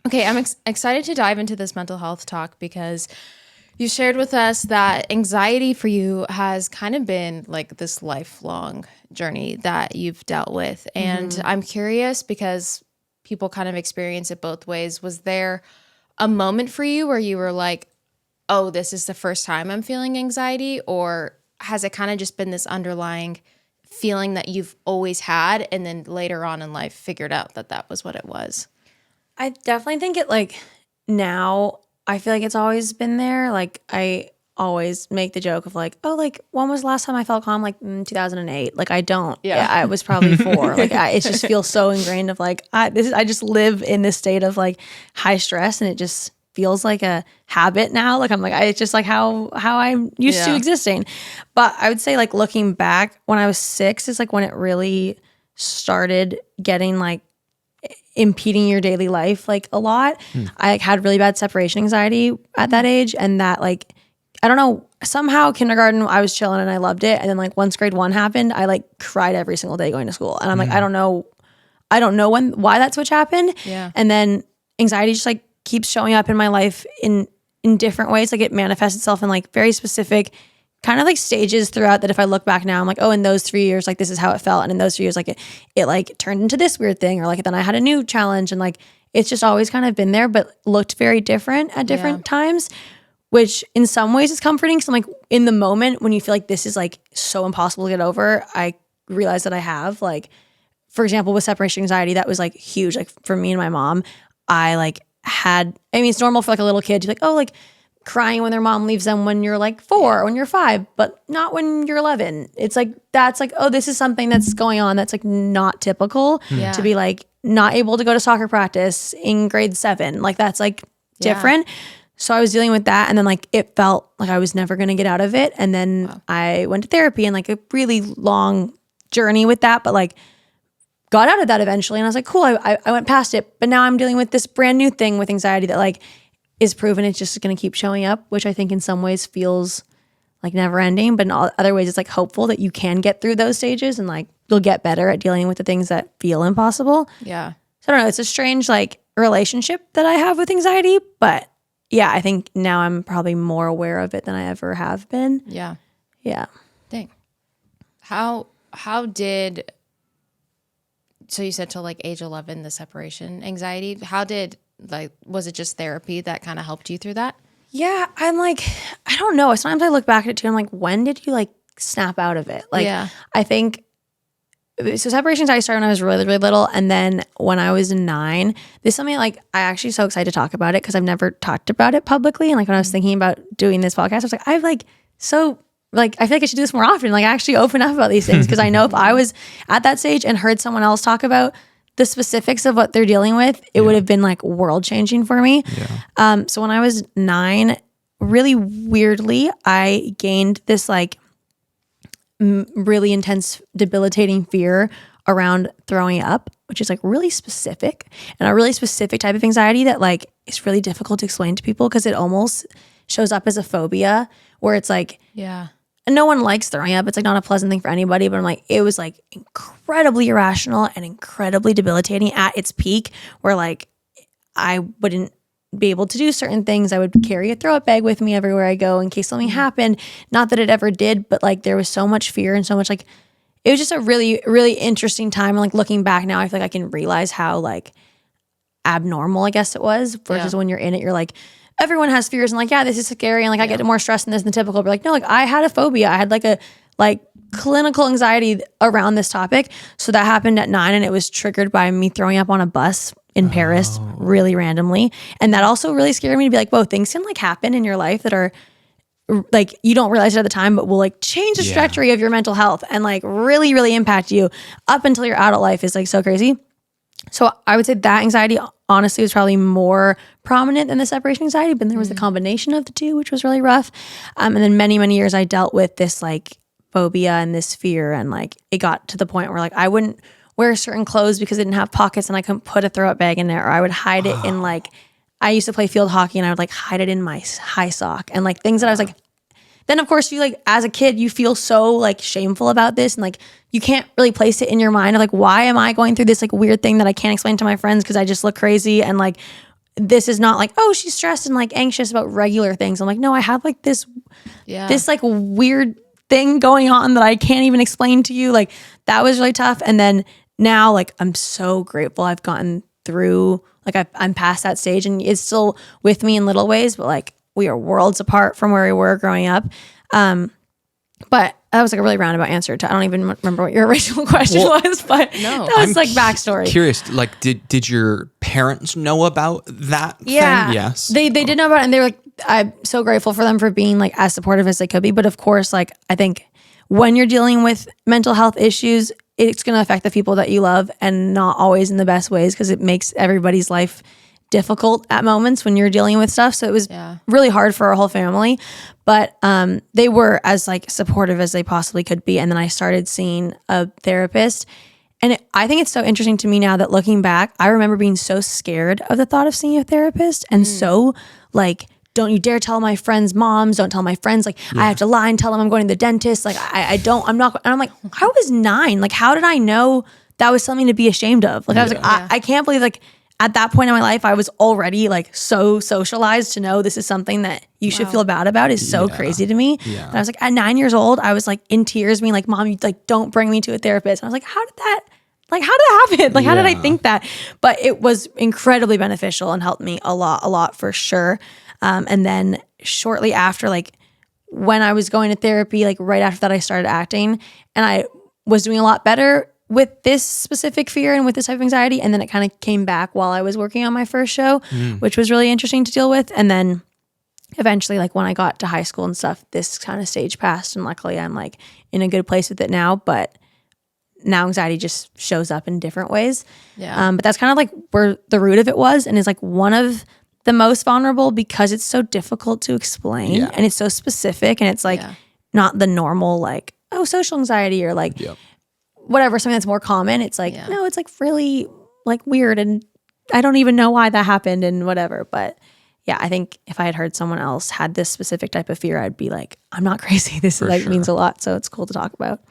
Okay, I'm excited to dive into this mental health talk because you shared with us that anxiety for you has kind of been like this lifelong journey that you've dealt with. And I'm curious because people kind of experience it both ways. Was there a moment for you where you were like, oh, this is the first time I'm feeling anxiety? Or has it kind of just been this underlying feeling that you've always had and then later on in life figured out that that was what it was? I definitely think it like now I feel like it's always been there. Like I always make the joke of like, oh, like when was the last time I felt calm? Like 2008. Like I don't. Yeah. I was probably 4. Like it just feels so ingrained of like I just live in this state of like high stress, and it just feels like a habit now. Like I'm like it's just like how I'm used to existing. But I would say like looking back when I was 6 is like when it really started getting like impeding your daily life like a lot. I like had really bad separation anxiety at that age, and that like I don't know, somehow kindergarten I was chilling and I loved it, and then like once grade 1 happened, I like cried every single day going to school, and I'm like I don't know why that switch happened. And then anxiety just like keeps showing up in my life in different ways. Like it manifests itself in like very specific kind of like stages throughout that if I look back now, I'm like, oh, in those 3 years, like this is how it felt. And in those 3 years, like it like turned into this weird thing, or like then I had a new challenge, and like it's just always kind of been there, but looked very different at different times, which in some ways is comforting. So I'm like in the moment when you feel like this is like so impossible to get over, I realize that I have like, for example, with separation anxiety, that was like huge. Like for me and my mom, I like it's normal for like a little kid to be like, oh, like crying when their mom leaves them when you're like 4 or when you're 5, but not when you're 11. It's like, that's like, oh, this is something that's going on that's like not typical to be like not able to go to soccer practice in grade 7. Like that's like different. So I was dealing with that, and then like it felt like I was never going to get out of it. And then I went to therapy, and like a really long journey with that, but like got out of that eventually. And I was like, cool, I went past it. But now I'm dealing with this brand new thing with anxiety that like is proven it's just going to keep showing up, which I think in some ways feels like never ending, but in other ways it's like hopeful that you can get through those stages and like you'll get better at dealing with the things that feel impossible. Yeah. So I don't know, it's a strange like relationship that I have with anxiety, but yeah, I think now I'm probably more aware of it than I ever have been. Yeah. Yeah. Dang. How did, so you said till like age 11, the separation anxiety, was it just therapy that kind of helped you through that? Yeah, I'm like, I don't know. Sometimes I look back at it too. I'm like, when did you like snap out of it? Like, I think, so separation anxiety started when I was really, really little. And then when I was 9, this is something like, I actually so excited to talk about it because I've never talked about it publicly. And like when I was thinking about doing this podcast, I was like, I feel like I should do this more often. Like I actually open up about these things because I know if I was at that stage and heard someone else talk about the specifics of what they're dealing with, it would have been like world changing for me. So when I was 9, really weirdly, I gained this like really intense, debilitating fear around throwing up, which is like really specific, and a really specific type of anxiety that like is really difficult to explain to people because it almost shows up as a phobia where it's like, and no one likes throwing up. It's like not a pleasant thing for anybody, but I'm like, it was like incredibly irrational and incredibly debilitating at its peak where like I wouldn't be able to do certain things. I would carry a throw up bag with me everywhere I go in case something happened. Not that it ever did, but like there was so much fear and so much like, it was just a really, really interesting time. And like looking back now, I feel like I can realize how like abnormal I guess it was versus when you're in it, you're like, everyone has fears and like, yeah, this is scary. And like, I get more stressed than this than typical. But like, no, like I had a phobia. I had like a clinical anxiety around this topic. So that happened at 9, and it was triggered by me throwing up on a bus in Paris really randomly. And that also really scared me to be like, whoa, things can like happen in your life that are like, you don't realize it at the time, but will like change the trajectory of your mental health and like really, really impact you up until your adult life is like so crazy. So I would say that anxiety honestly was probably more prominent than the separation anxiety, but there was the combination of the two, which was really rough. And then many, many years I dealt with this like phobia and this fear. And like, it got to the point where like, I wouldn't wear certain clothes because it didn't have pockets and I couldn't put a throw up bag in there, or I would hide it in like, I used to play field hockey and I would like hide it in my high sock and like things that I was like, then of course you like, as a kid, you feel so like shameful about this. And like, you can't really place it in your mind of like, why am I going through this like weird thing that I can't explain to my friends because I just look crazy? And like, this is not like, oh, she's stressed and like anxious about regular things. I'm like, no, I have like this like weird thing going on that I can't even explain to you. Like that was really tough. And then now like I'm so grateful I've gotten through, like I'm past that stage, and it's still with me in little ways, but like we are worlds apart from where we were growing up. But that was like a really roundabout answer to, I don't even remember what your original question was, but that was like backstory. Curious, like did your parents know about that thing? Yes. They did know about it, and they were like, I'm so grateful for them for being like as supportive as they could be. But of course, like I think when you're dealing with mental health issues, it's going to affect the people that you love, and not always in the best ways, because it makes everybody's life difficult at moments when you're dealing with stuff. So it was really hard for our whole family, but they were as like supportive as they possibly could be. And then I started seeing a therapist, and I think it's so interesting to me now that looking back, I remember being so scared of the thought of seeing a therapist, and so like, don't you dare tell my friends' moms, don't tell my friends, like I have to lie and tell them I'm going to the dentist. Like I'm not, and I'm like, I was 9. Like, how did I know that was something to be ashamed of? Like I was like, I can't believe like, at that point in my life, I was already like so socialized to know this is something that you should feel bad about is so crazy to me. Yeah. And I was like, at 9 years old, I was like in tears being like, Mom, you like, don't bring me to a therapist. And I was like, how did that happen? Like, how did I think that? But it was incredibly beneficial and helped me a lot for sure. And then shortly after, like when I was going to therapy, like right after that, I started acting, and I was doing a lot better with this specific fear and with this type of anxiety. And then it kind of came back while I was working on my first show, which was really interesting to deal with. And then eventually, like when I got to high school and stuff, this kind of stage passed, and luckily I'm like in a good place with it now. But now anxiety just shows up in different ways. Yeah. But that's kind of like where the root of it was, and is like one of the most vulnerable, because it's so difficult to explain and it's so specific, and it's like not the normal like, oh, social anxiety or like whatever, something that's more common. It's like, no, it's like really like weird, and I don't even know why that happened and whatever. But yeah, I think if I had heard someone else had this specific type of fear, I'd be like, I'm not crazy. This like means a lot. So it's cool to talk about.